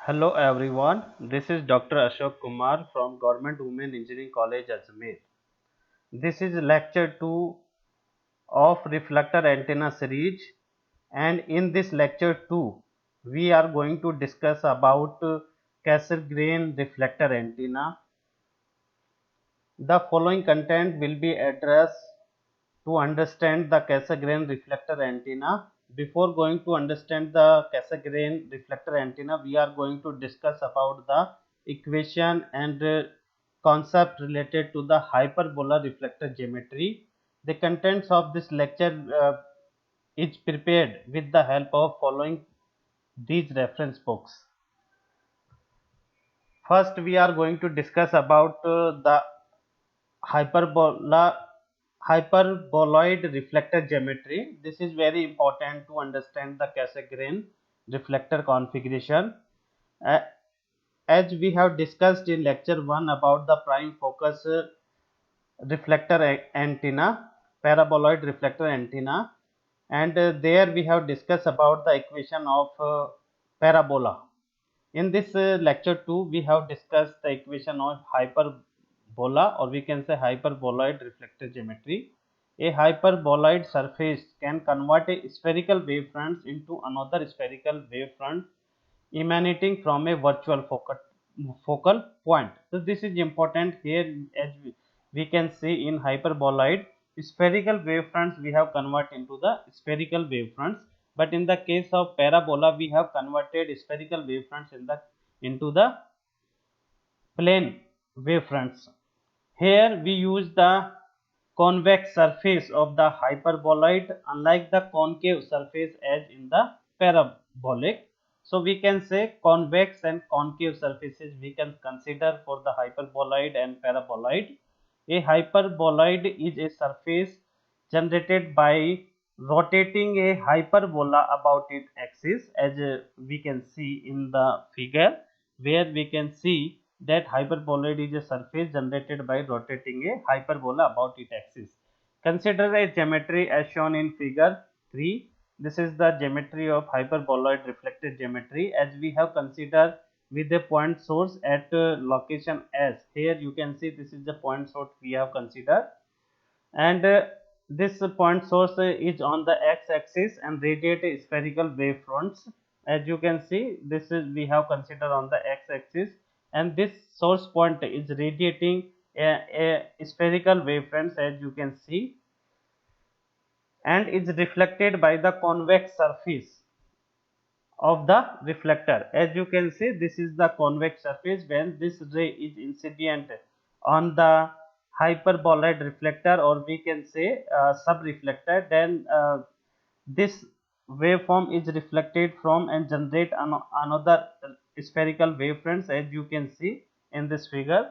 Hello everyone, this is Dr. Ashok Kumar from Government Women Engineering College Ajmer. This is lecture 2 of reflector antenna series, and in this lecture 2 we are going to discuss about Cassegrain reflector antenna. The following content will be addressed to understand the Cassegrain reflector antenna. Before going to understand the Cassegrain reflector antenna, we are going to discuss about the equation and concept related to the hyperbola reflector geometry. The contents of this lecture is prepared with the help of following these reference books. First, we are going to discuss about the hyperbola hyperboloid reflector geometry. This is very important to understand the Cassegrain reflector configuration. Uh, as we have discussed in lecture 1 about the prime focus reflector antenna, paraboloid reflector antenna, and there we have discussed about the equation of parabola. In this lecture 2 we have discussed the equation of hyperbola, or we can say hyperboloid reflector geometry. A hyperboloid surface can convert a spherical wavefront into another spherical wavefront emanating from a virtual focal point. So this is important here, as we can see in hyperboloid spherical wavefronts we have converted into the spherical wavefronts, but in the case of parabola we have converted spherical wavefronts into the plane wavefronts. Here we use the convex surface of the hyperboloid, unlike the concave surface as in the parabolic. So we can say convex and concave surfaces we can consider for the hyperboloid and paraboloid. A hyperboloid is a surface generated by rotating a hyperbola about its axis, as we can see in the figure, where we can see that hyperboloid is a surface generated by rotating a hyperbola about its axis. Consider a geometry as shown in figure 3. This is the geometry of hyperboloid reflected geometry, as we have considered with a point source at location S. Here you can see this is the point source we have considered, and this point source is on the x-axis and radiate spherical wavefronts. As you can see, this is we have considered on the x-axis, and this source point is radiating a spherical wavefronts, as you can see, and is reflected by the convex surface of the reflector. As you can see, this is the convex surface. When this ray is incident on the hyperboloid reflector, or we can say sub-reflector, then this waveform is reflected from and generate another spherical wavefronts, as you can see in this figure.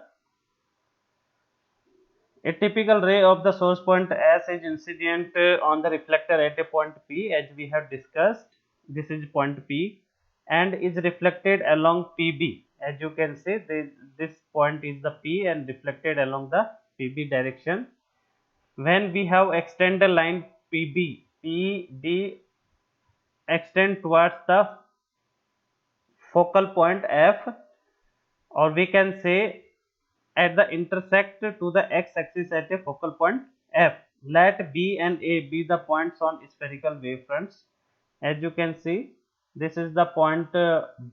A typical ray of the source point S is incident on the reflector at a point P, as we have discussed. This is point P and is reflected along PB. As you can see, this point is the P and reflected along the PB direction. When we have extended line PB extend towards the focal point F, or we can say at the intersect to the x-axis at a focal point F. Let B and A be the points on spherical wavefronts. As you can see, this is the point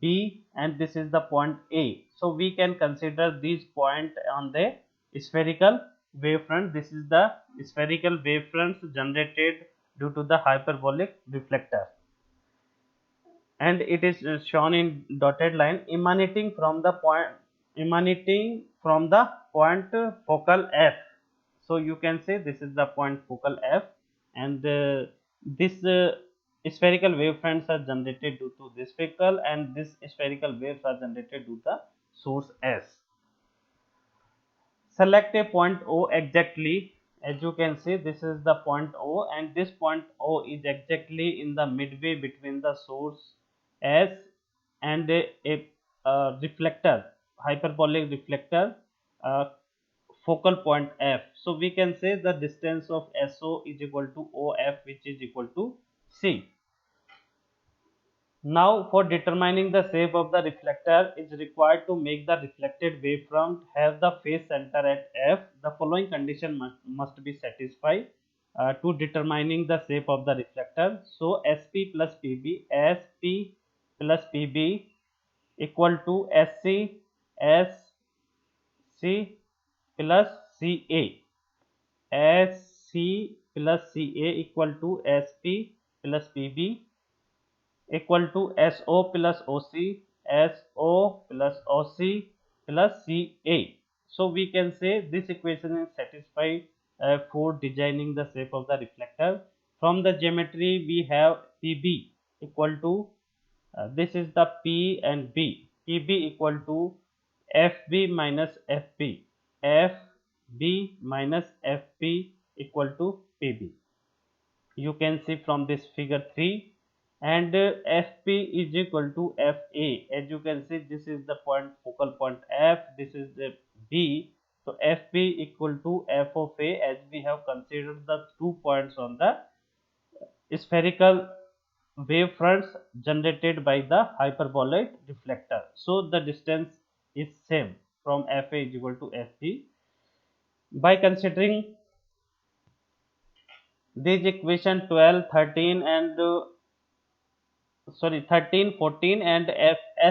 B and this is the point A. So we can consider these points on the spherical wavefront. This is the spherical wavefronts generated due to the hyperbolic reflector, and it is shown in dotted line emanating from the point focal F. So you can say this is the point focal F, and this spherical wavefronts are generated due to this focal, and this spherical waves are generated due to the source S. Select a point O exactly. As you can see, this is the point O, and this point O is exactly in the midway between the source S and a reflector, hyperbolic reflector, uh, focal point F. So we can say the distance of SO is equal to OF, which is equal to C. Now, for determining the shape of the reflector, it is required to make the reflected wavefront have the phase center at F. The following condition must be satisfied to determining the shape of the reflector. So, SP plus PB, SP plus PB equal to SC, SC plus CA. SC plus CA equal to SP plus PB equal to SO plus OC, SO plus OC plus CA. So we can say this equation is satisfied for designing the shape of the reflector. From the geometry we have PB equal to this is the P and B. PB equal to FB minus FP. FB minus FP equal to PB. You can see from this figure 3, and FP is equal to FA. As you can see, this is the point, focal point F, this is the B. So FP equal to F of A, as we have considered the 2 points on the spherical wave fronts generated by the hyperboloid reflector. So the distance is same from FA is equal to FP. By considering these equation 12, 13 and 13, 14 and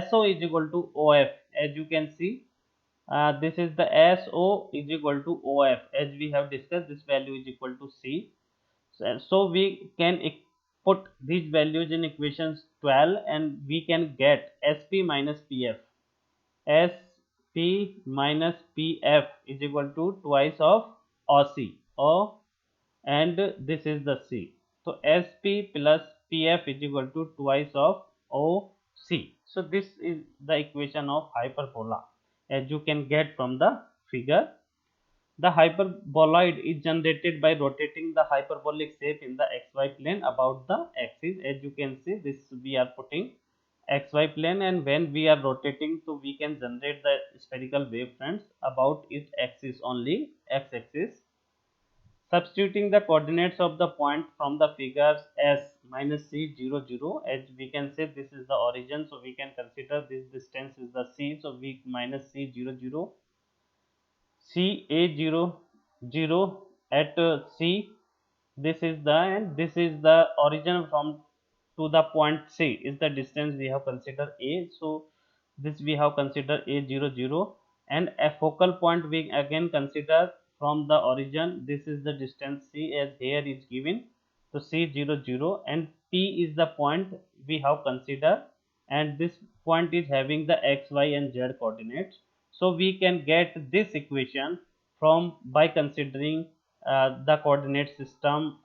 SO is equal to OF. As you can see, this is the SO is equal to OF. As we have discussed, this value is equal to C. So we can put these values in equations 12 and we can get SP minus PF. SP minus PF is equal to twice of OC. O, and this is the C. So SP plus PF is equal to twice of OC. So this is the equation of hyperbola, as you can get from the figure. The hyperboloid is generated by rotating the hyperbolic shape in the xy plane about the axis. As you can see, this we are putting xy plane, and when we are rotating, so we can generate the spherical wave fronts about its axis only, x axis. Substituting the coordinates of the point from the figures S minus C 0 0, as we can say this is the origin, so we can consider this distance is the C, so we minus C 0 0, C A 0 0 at C. This is the, and this is the origin from to the point C is the distance we have considered A. So this we have considered A 0 0, and a focal point we again consider from the origin. This is the distance C, as here is given. So C 0 0, and P is the point we have considered, and this point is having the x, y and z coordinates. So we can get this equation from by considering the coordinate system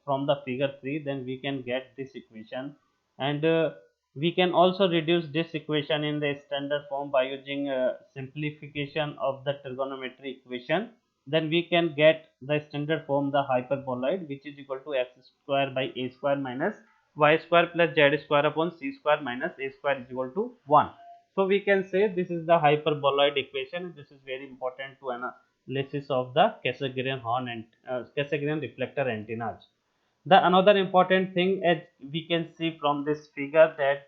from the figure 3. Then we can get this equation, and we can also reduce this equation in the standard form by using simplification of the trigonometry equation. Then we can get the standard form, the hyperboloid, which is equal to x square by a square minus y square plus z square upon c square minus a square is equal to 1. So we can say this is the hyperboloid equation. This is very important to analysis of the Cassegrain horn and Cassegrain reflector antennas. The another important thing, as we can see from this figure, that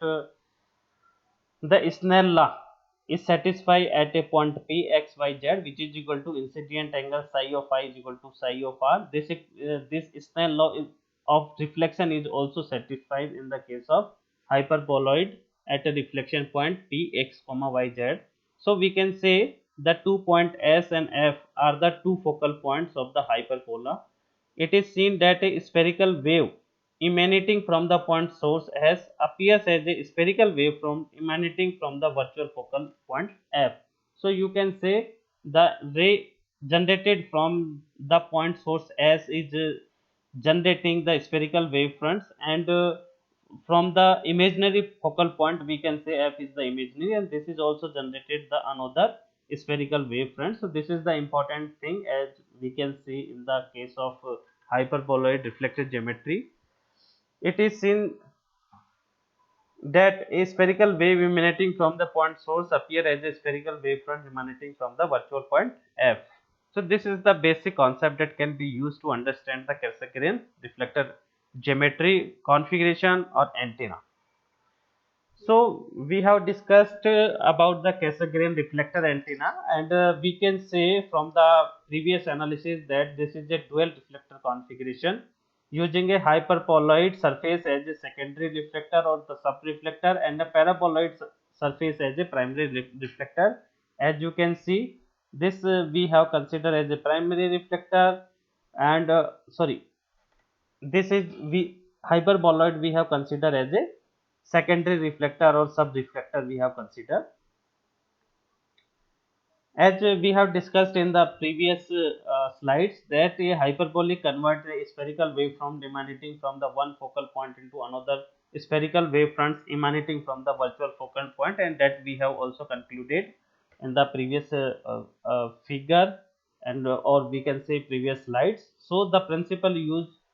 the Snell law is satisfied at a point P x y z, which is equal to incident angle psi of I is equal to psi of r. This Snell law of reflection is also satisfied in the case of hyperboloid at a reflection point P x comma y z. So we can say the 2 point S and F are the two focal points of the hyperbola. It is seen that a spherical wave emanating from the point source S appears as a spherical wave from emanating from the virtual focal point F. So you can say the ray generated from the point source S is generating the spherical wave fronts, and from the imaginary focal point we can say F is the imaginary, and this is also generated the another spherical wave front. So this is the important thing, as we can see in the case of hyperboloid reflected geometry. It is seen that a spherical wave emanating from the point source appear as a spherical wave front emanating from the virtual point F. So this is the basic concept that can be used to understand the Cassegrain reflector geometry, configuration or antenna. So we have discussed about the Cassegrain reflector antenna, and we can say from the previous analysis that this is a dual reflector configuration using a hyperboloid surface as a secondary reflector or the sub-reflector, and a paraboloid surface as a primary reflector. As you can see, this we have considered as a primary reflector, and sorry, this is we hyperboloid we have considered as a secondary reflector or sub reflector we have considered. As we have discussed in the previous slides, that a hyperbolic converts a spherical wavefront emanating from the one focal point into another spherical wavefronts emanating from the virtual focal point, and that we have also concluded in the previous figure, and or we can say previous slides. So the principle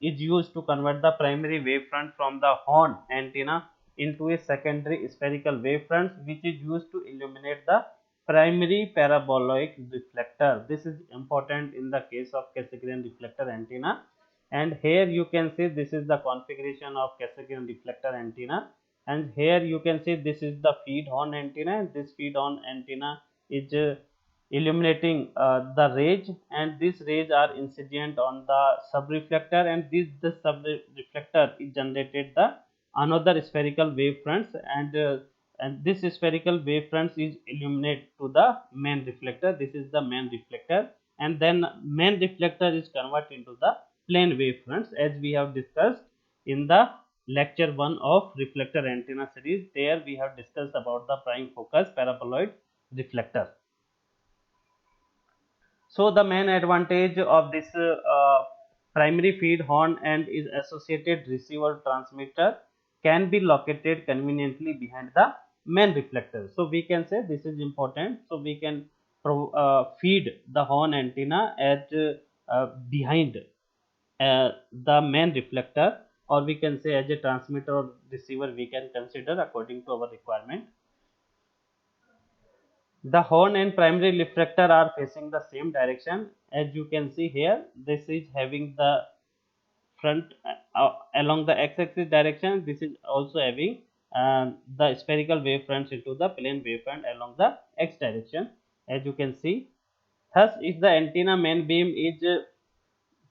is used to convert the primary wavefront from the horn antenna into a secondary spherical wavefront, which is used to illuminate the primary parabolic reflector. This is important in the case of Cassegrain reflector antenna, and here you can see this is the configuration of Cassegrain reflector antenna, and here you can see this is the feed horn antenna, and this feed horn antenna is illuminating the rays, and these rays are incident on the sub reflector, and this sub reflector is generated the another spherical wave fronts, and this spherical wave fronts is illuminate to the main reflector. This is the main reflector, and then main reflector is converted into the plane wave fronts, as we have discussed in the lecture 1 of reflector antenna series. There we have discussed about the prime focus paraboloid reflector. So the main advantage of this primary feed horn and its associated receiver transmitter can be located conveniently behind the main reflector. So we can say this is important. So we can feed the horn antenna at behind the main reflector, or we can say as a transmitter or receiver we can consider according to our requirement. The horn and primary reflector are facing the same direction. As you can see here, this is having the front along the x-axis direction. This is also having the spherical wavefronts into the plane wavefront along the x direction, as you can see. Thus, if the antenna main beam is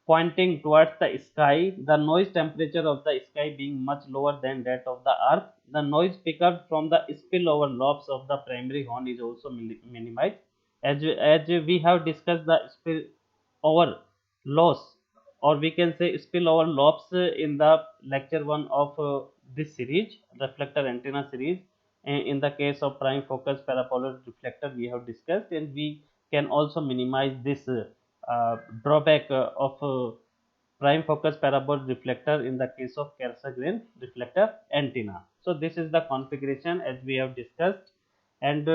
pointing towards the sky, the noise temperature of the sky being much lower than that of the earth, the noise picked up from the spillover lobes of the primary horn is also minimized. As we have discussed the spillover loss, or we can say spillover lobes in the lecture 1 of this series, reflector antenna series. In the case of prime focus parabolic reflector we have discussed, and we can also minimize this drawback of prime focus parabolic reflector in the case of Cassegrain reflector antenna. So this is the configuration as we have discussed, and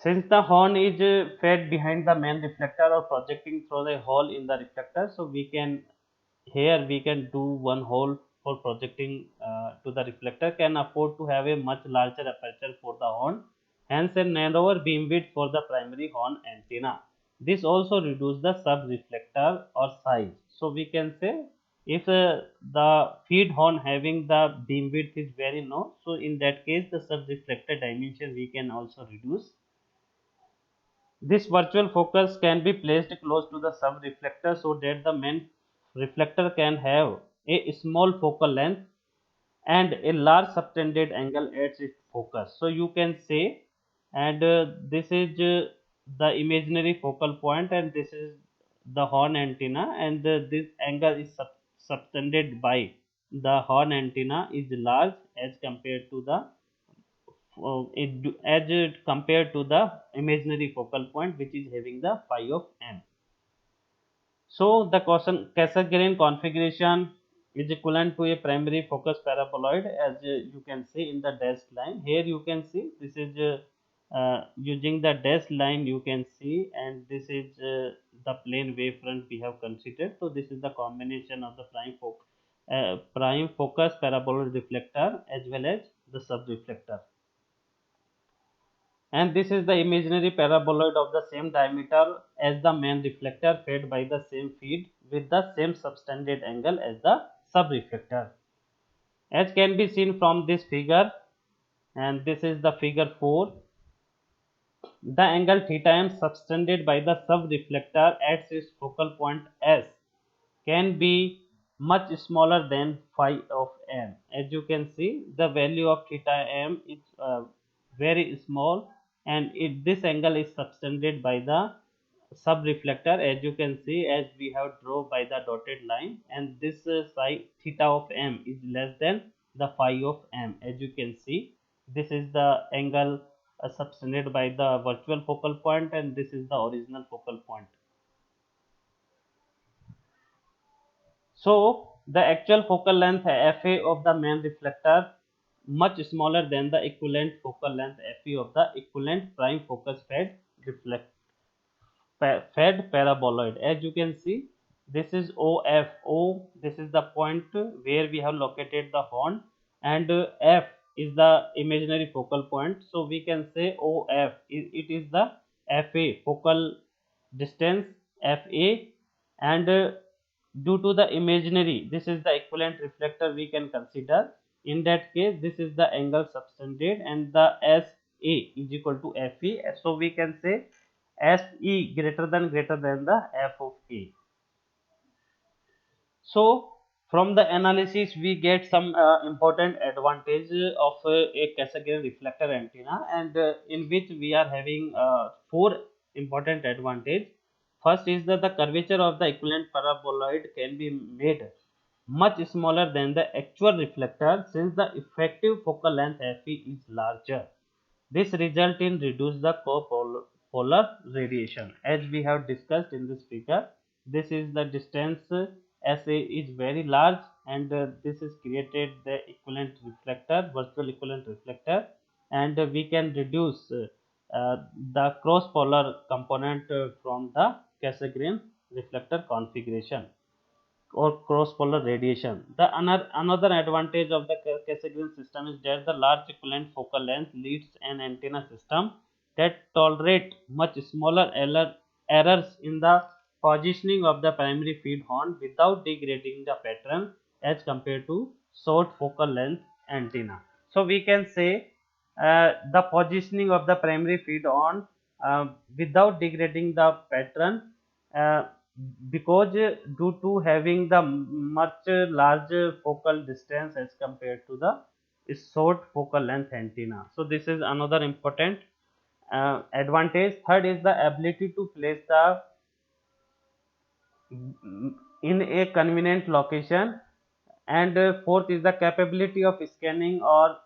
since the horn is fed behind the main reflector or projecting through the hole in the reflector, so we can here we can do one hole for projecting to the reflector can afford to have a much larger aperture for the horn, hence a narrower beam width for the primary horn antenna. This also reduces the sub reflector or size. So we can say if the feed horn having the beam width is very low, so in that case the sub reflector dimension we can also reduce. This virtual focus can be placed close to the sub-reflector so that the main reflector can have a small focal length and a large subtended angle at its focus. So you can say, and this is the imaginary focal point, and this is the horn antenna, and this angle is subtended by the horn antenna is large as compared to the as compared to the imaginary focal point, which is having the phi of m. So the Cassegrain configuration is equivalent to a primary focus paraboloid, as you can see in the dashed line. Here you can see this is using the dashed line you can see, and this is the plane wavefront we have considered. So this is the combination of the prime focus paraboloid reflector as well as the sub reflector, and this is the imaginary paraboloid of the same diameter as the main reflector fed by the same feed with the same subtended angle as the sub reflector. As can be seen from this figure, and this is the figure 4, the angle theta m subtended by the subreflector at its focal point S can be much smaller than phi of m. As you can see, the value of theta m is very small, and this angle is subtended by the subreflector, as you can see, as we have drawn by the dotted line, and this psi theta of m is less than the phi of m. As you can see, this is the angle subtended by the virtual focal point, and this is the original focal point. So the actual focal length Fa of the main reflector much smaller than the equivalent focal length Fe of the equivalent prime focus fed paraboloid. As you can see, this is OF. This is the point where we have located the horn, and F is the imaginary focal point. So we can say OF. It is the Fa focal distance Fa, and due to the imaginary, this is the equivalent reflector we can consider. In that case, this is the angle subtended, and the SA is equal to Fe. So we can say SE greater than the F of A. So from the analysis we get some important advantage of a Cassegrain reflector antenna, and in which we are having four important advantage. First is that the curvature of the equivalent paraboloid can be made much smaller than the actual reflector, since the effective focal length Fe is larger. This result in reduce the copolar radiation. As we have discussed in this figure, this is the distance SA is very large, and this is created the equivalent reflector, virtual equivalent reflector, and we can reduce the cross polar component from the Cassegrain reflector configuration or cross polar radiation. The another advantage of the Cassegrain system is that the large equivalent focal length leads an antenna system that tolerate much smaller errors in the positioning of the primary feed horn without degrading the pattern as compared to short focal length antenna. So we can say the positioning of the primary feed horn without degrading the pattern, uh, because due to having the much larger focal distance as compared to the short focal length antenna. So this is another important advantage. Third is the ability to place the in a convenient location, and fourth is the capability of scanning or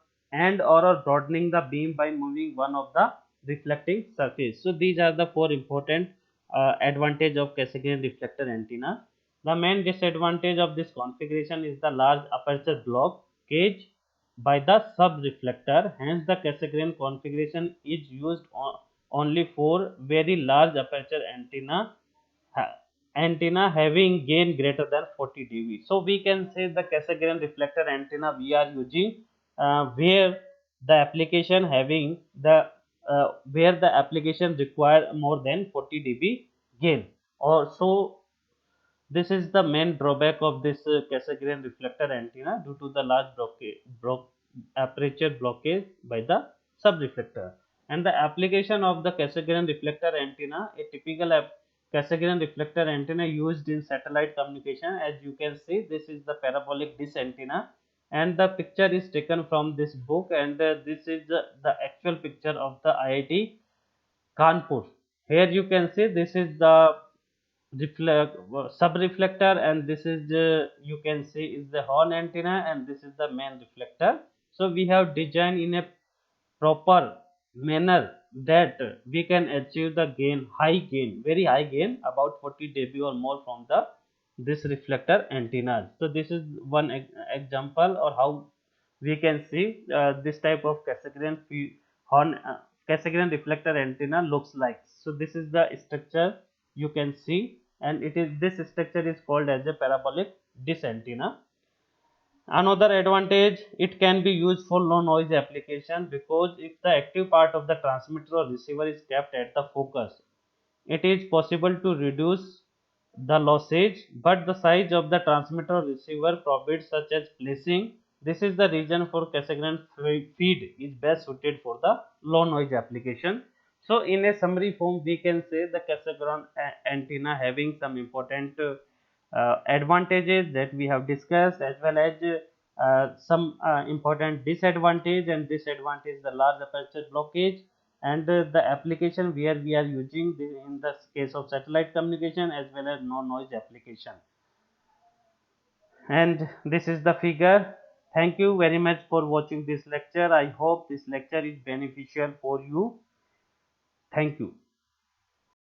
broadening the beam by moving one of the reflecting surface. So these are the four important advantage of Cassegrain reflector antenna. The main disadvantage of this configuration is the large aperture blockage by the sub reflector. Hence the Cassegrain configuration is used only for very large aperture antenna having gain greater than 40 dB. So we can say the Cassegrain reflector antenna we are using where the application having the where the application require more than 40 dB gain. Or so this is the main drawback of this Cassegrain reflector antenna due to the large aperture blockage by the subreflector. And the application of the Cassegrain reflector antenna, a typical Cassegrain reflector antenna used in satellite communication. As you can see, this is the parabolic dish antenna, and the picture is taken from this book, and this is the actual picture of the IIT Kanpur. Here you can see this is the sub reflector, and this is you can see is the horn antenna, and this is the main reflector. So we have designed in a proper manner that we can achieve the gain, high gain, very high gain, about 40 dB or more from the this reflector antennas. So this is one example or how we can see this type of horn Cassegrain reflector antenna looks like. So this is the structure you can see, and it is this structure is called as a parabolic dish antenna. Another advantage, it can be used for low noise application, because if the active part of the transmitter or receiver is kept at the focus, it is possible to reduce the lossage, but the size of the transmitter or receiver forbids such as placing This is the reason for Cassegrain feed is best suited for the low noise application. So in a summary form, we can say the Cassegrain antenna having some important advantages that we have discussed, as well as some important disadvantage, and disadvantage the large aperture blockage, and the application where we are using in the case of satellite communication, as well as no noise application. And this is the figure. Thank you very much for watching this lecture. I hope this lecture is beneficial for you. Thank you.